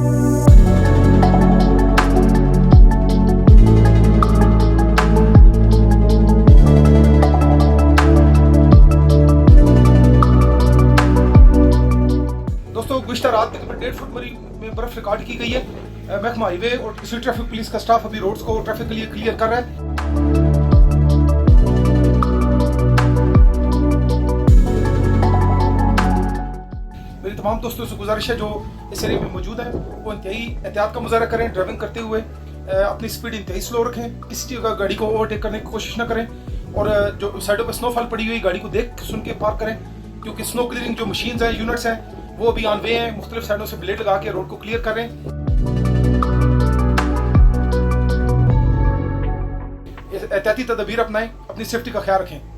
दोस्तों गुज़श्ता रात तकरीबन 1.5 फुट में बर्फ रिकॉर्ड की गई है। महकमा हाईवे और सिटी ट्रैफिक पुलिस का स्टाफ अभी रोड्स को ट्रैफिक के लिए क्लियर कर रहा है। मेरी तमाम दोस्तों से गुजारिश है जो इस एरिया में मौजूद हैं वो इंतहाई एहतियात का मुजाहरा करें। ड्राइविंग करते हुए अपनी स्पीड इंतहाई स्लो रखें, किसी जगह गाड़ी को ओवरटेक करने की कोशिश ना करें और जो साइडों पर स्नोफॉल पड़ी हुई गाड़ी को देख सुन के पार्क करें, क्योंकि स्नो क्लियरिंग जो मशीन्स हैं, यूनिट्स हैं, वो अभी ऑन वे हैं। मुख्तलिफ साइडों से ब्लेड लगा के रोड को क्लियर कर रहे हैं। एहतियाती तदबीर अपनाएं, अपनी सेफ्टी का ख्याल रखें।